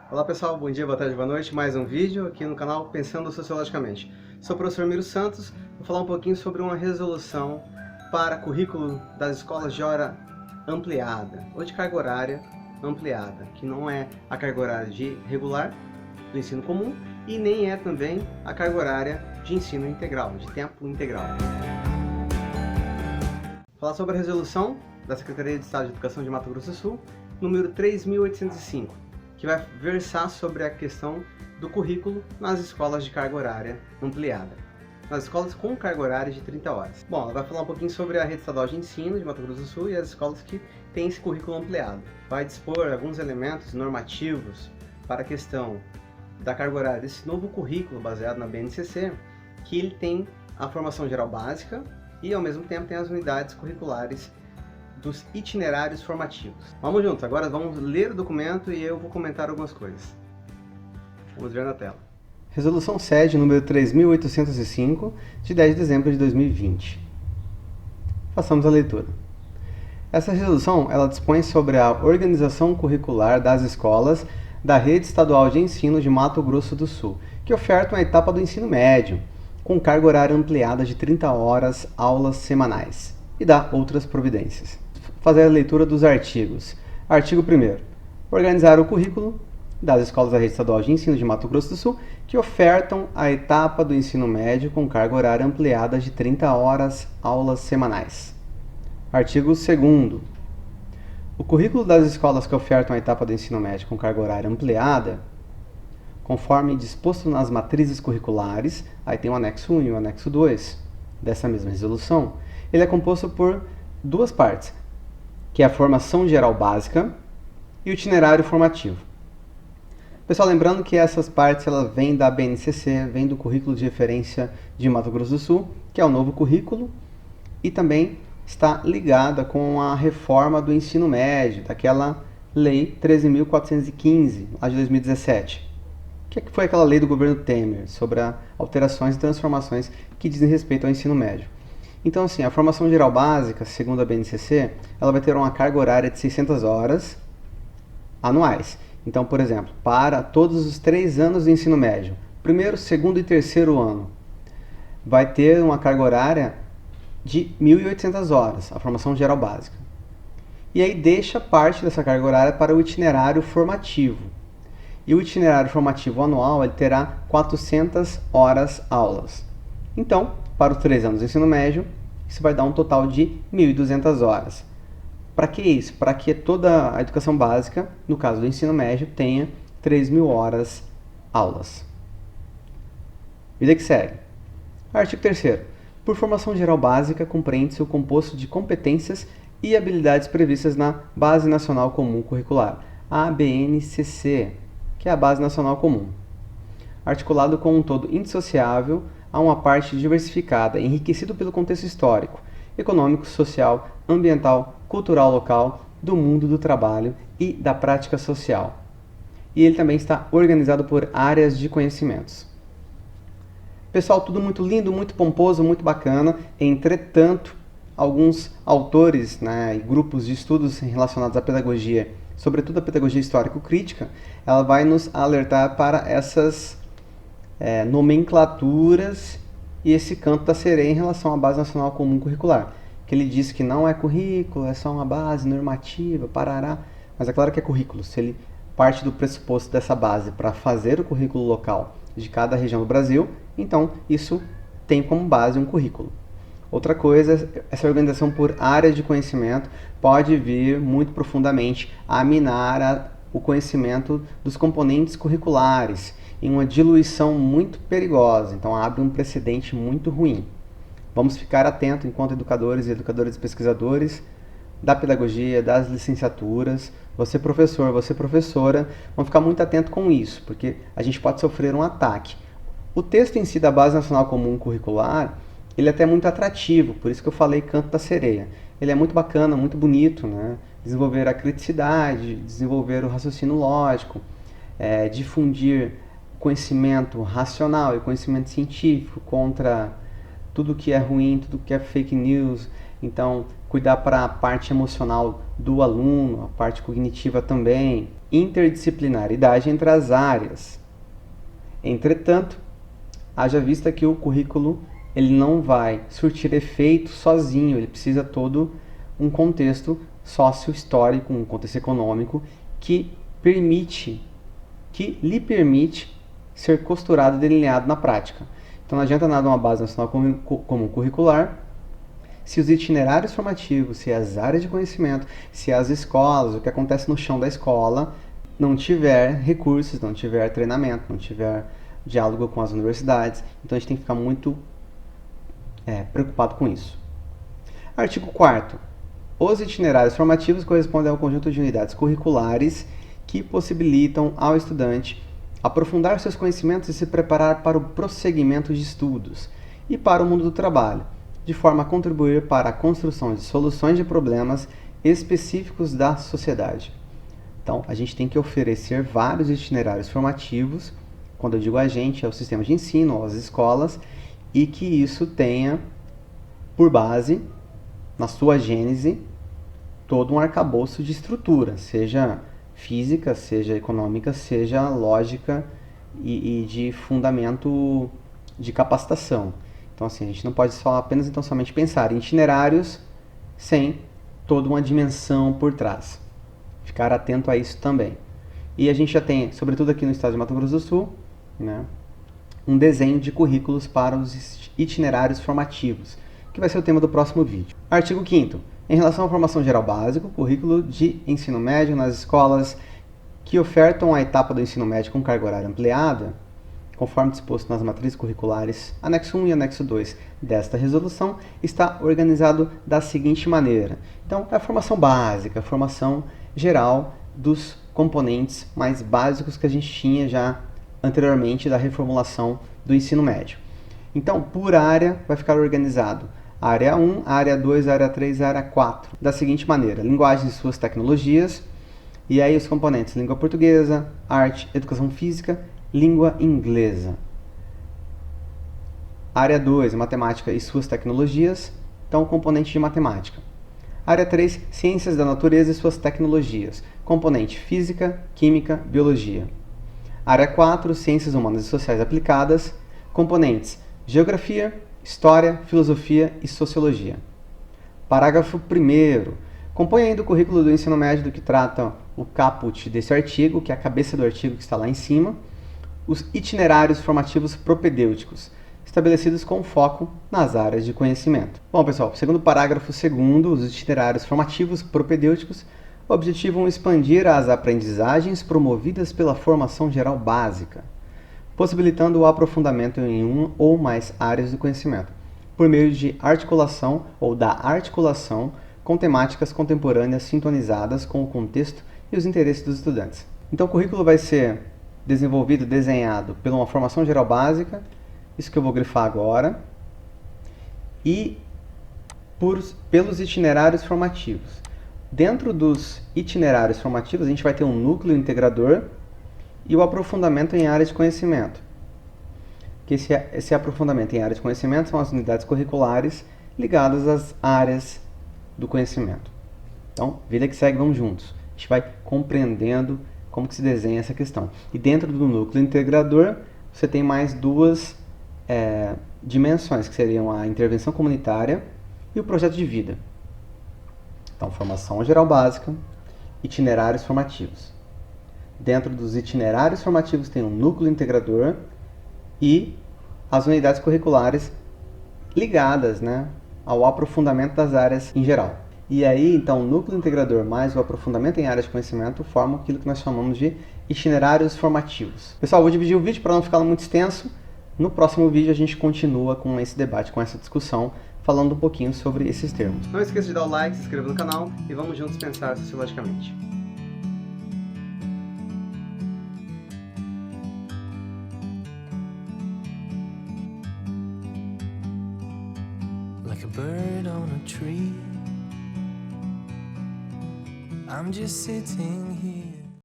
Olá pessoal, bom dia, boa tarde, boa noite. Mais um vídeo aqui no canal Pensando Sociologicamente. Sou o professor Miro Santos, vou falar um pouquinho sobre uma resolução para currículo das escolas de hora ampliada, ou de carga horária ampliada, que não é a carga horária de regular do ensino comum e nem é também a carga horária de ensino integral, de tempo integral. Vou falar sobre a resolução da Secretaria de Estado de Educação de Mato Grosso do Sul, número 3.805, que vai versar sobre a questão do currículo nas escolas de carga horária ampliada, nas escolas com carga horária de 30 horas. Bom, ela vai falar um pouquinho sobre a Rede Estadual de Ensino de Mato Grosso do Sul e as escolas que têm esse currículo ampliado. Vai dispor alguns elementos normativos para a questão da carga horária desse novo currículo baseado na BNCC, que ele tem a formação geral básica e ao mesmo tempo tem as unidades curriculares dos itinerários formativos. Vamos juntos, agora vamos ler o documento e eu vou comentar algumas coisas. Vamos ver na tela. Resolução SED número 3.805, de 10 de dezembro de 2020. Façamos a leitura. Essa resolução, ela dispõe sobre a organização curricular das escolas da Rede Estadual de Ensino de Mato Grosso do Sul, que ofertam a etapa do ensino médio, com carga horária ampliada de 30 horas, aulas semanais, e dá outras providências. Fazer a leitura dos artigos. Artigo 1º. Organizar o currículo das escolas da Rede Estadual de Ensino de Mato Grosso do Sul que ofertam a etapa do ensino médio com carga horária ampliada de 30 horas, aulas semanais. Artigo 2º. O currículo das escolas que ofertam a etapa do ensino médio com carga horária ampliada, conforme disposto nas matrizes curriculares, aí tem o anexo 1 e o anexo 2 dessa mesma resolução, ele é composto por duas partes, que é a formação geral básica e o itinerário formativo. Pessoal, lembrando que essas partes elas vêm da BNCC, vêm do currículo de referência de Mato Grosso do Sul, que é o novo currículo, e também está ligada com a reforma do ensino médio, daquela Lei 13.415, lá de 2017, que foi aquela lei do governo Temer, sobre alterações e transformações que dizem respeito ao ensino médio. Então, assim, a formação geral básica, segundo a BNCC, ela vai ter uma carga horária de 600 horas anuais. Então, por exemplo, para todos os 3 anos de ensino médio, primeiro, segundo e terceiro ano, vai ter uma carga horária de 1.800 horas, a formação geral básica. E aí deixa parte dessa carga horária para o itinerário formativo. E o itinerário formativo anual ele terá 400 horas aulas. Então, para os 3 anos de ensino médio, isso vai dar um total de 1.200 horas. Para que isso? Para que toda a educação básica, no caso do ensino médio, tenha 3.000 horas aulas. Vida que segue. Artigo 3º. Por formação geral básica, compreende-se o composto de competências e habilidades previstas na Base Nacional Comum Curricular, a BNCC, que é a Base Nacional Comum, articulado com um todo indissociável a uma parte diversificada, enriquecido pelo contexto histórico, econômico, social, ambiental, cultural local, do mundo do trabalho e da prática social. E ele também está organizado por áreas de conhecimentos. Pessoal, tudo muito lindo, muito pomposo, muito bacana. Entretanto, alguns autores, e grupos de estudos relacionados à pedagogia, sobretudo a pedagogia histórico-crítica, ela vai nos alertar para essas nomenclaturas e esse canto da sereia em relação à Base Nacional Comum Curricular, que ele diz que não é currículo, é só uma base normativa, parará, mas é claro que é currículo. Se ele parte do pressuposto dessa base para fazer o currículo local de cada região do Brasil, então isso tem como base um currículo. Outra coisa, essa organização por áreas de conhecimento pode vir muito profundamente a minar o conhecimento dos componentes curriculares, em uma diluição muito perigosa, então abre um precedente muito ruim. Vamos ficar atentos enquanto educadores e pesquisadores da pedagogia, das licenciaturas, você professor, você professora, vamos ficar muito atento com isso, porque a gente pode sofrer um ataque. O texto em si da Base Nacional Comum Curricular, ele é até muito atrativo, por isso que eu falei canto da sereia. Ele é muito bacana, muito bonito, Desenvolver a criticidade, desenvolver o raciocínio lógico, difundir conhecimento racional e conhecimento científico contra tudo que é ruim, tudo que é fake news. Então, cuidar para a parte emocional do aluno, a parte cognitiva também. interdisciplinaridade entre as áreas. Entretanto, haja vista que o currículo ele não vai surtir efeito sozinho, ele precisa todo um contexto sócio-histórico, um contexto econômico que lhe permite ser costurado e delineado na prática. Então não adianta nada uma base nacional comum curricular se os itinerários formativos, se as áreas de conhecimento, se as escolas, o que acontece no chão da escola, não tiver recursos, não tiver treinamento, não tiver diálogo com as universidades. Então a gente tem que ficar muito preocupado com isso. Artigo 4º. Os itinerários formativos correspondem ao conjunto de unidades curriculares que possibilitam ao estudante aprofundar seus conhecimentos e se preparar para o prosseguimento de estudos e para o mundo do trabalho, de forma a contribuir para a construção de soluções de problemas específicos da sociedade. Então, a gente tem que oferecer vários itinerários formativos, quando eu digo a gente, é o sistema de ensino, as escolas, e que isso tenha por base, na sua gênese, todo um arcabouço de estrutura, seja física, seja econômica, seja lógica e de fundamento de capacitação. Então, assim, a gente não pode apenas somente pensar em itinerários sem toda uma dimensão por trás. Ficar atento a isso também. E a gente já tem, sobretudo aqui no estado de Mato Grosso do Sul, né, um desenho de currículos para os itinerários formativos, que vai ser o tema do próximo vídeo. Artigo 5º. Em relação à formação geral básica, currículo de ensino médio nas escolas que ofertam a etapa do ensino médio com carga horária ampliada, conforme disposto nas matrizes curriculares, anexo 1 e anexo 2 desta resolução, está organizado da seguinte maneira. Então, é a formação básica, a formação geral dos componentes mais básicos que a gente tinha já anteriormente da reformulação do ensino médio. Então, por área, vai ficar organizado área 1, área 2, área 3, área 4, da seguinte maneira: linguagem e suas tecnologias, e aí os componentes língua portuguesa, arte, educação física, língua inglesa. Área 2, matemática e suas tecnologias, então componente de matemática. Área 3, ciências da natureza e suas tecnologias, componente física, química, biologia. Área 4, ciências humanas e sociais aplicadas, componentes geografia, história, filosofia e sociologia. Parágrafo 1º. Compõe ainda o currículo do ensino médio do que trata o caput desse artigo, que é a cabeça do artigo que está lá em cima, os itinerários formativos propedêuticos, estabelecidos com foco nas áreas de conhecimento. Bom, pessoal, segundo o parágrafo 2º, os itinerários formativos propedêuticos objetivam expandir as aprendizagens promovidas pela formação geral básica, possibilitando o aprofundamento em uma ou mais áreas do conhecimento, por meio de articulação ou da articulação com temáticas contemporâneas sintonizadas com o contexto e os interesses dos estudantes. Então, o currículo vai ser desenvolvido, desenhado pela uma formação geral básica, isso que eu vou grifar agora, e pelos itinerários formativos. Dentro dos itinerários formativos, a gente vai ter um núcleo integrador e o aprofundamento em áreas de conhecimento. Que esse aprofundamento em áreas de conhecimento são as unidades curriculares ligadas às áreas do conhecimento. Então, vida que segue, vamos juntos. A gente vai compreendendo como que se desenha essa questão. E dentro do núcleo integrador, você tem mais duas dimensões, que seriam a intervenção comunitária e o projeto de vida. Então, formação geral básica, itinerários formativos. Dentro dos itinerários formativos tem um núcleo integrador e as unidades curriculares ligadas, né, ao aprofundamento das áreas em geral. E aí, então, o núcleo integrador mais o aprofundamento em áreas de conhecimento formam aquilo que nós chamamos de itinerários formativos. Pessoal, vou dividir o vídeo para não ficar muito extenso. No próximo vídeo a gente continua com esse debate, com essa discussão, falando um pouquinho sobre esses termos. Não esqueça de dar o like, se inscrever no canal e vamos juntos pensar sociologicamente. Like a bird on a tree, I'm just sitting here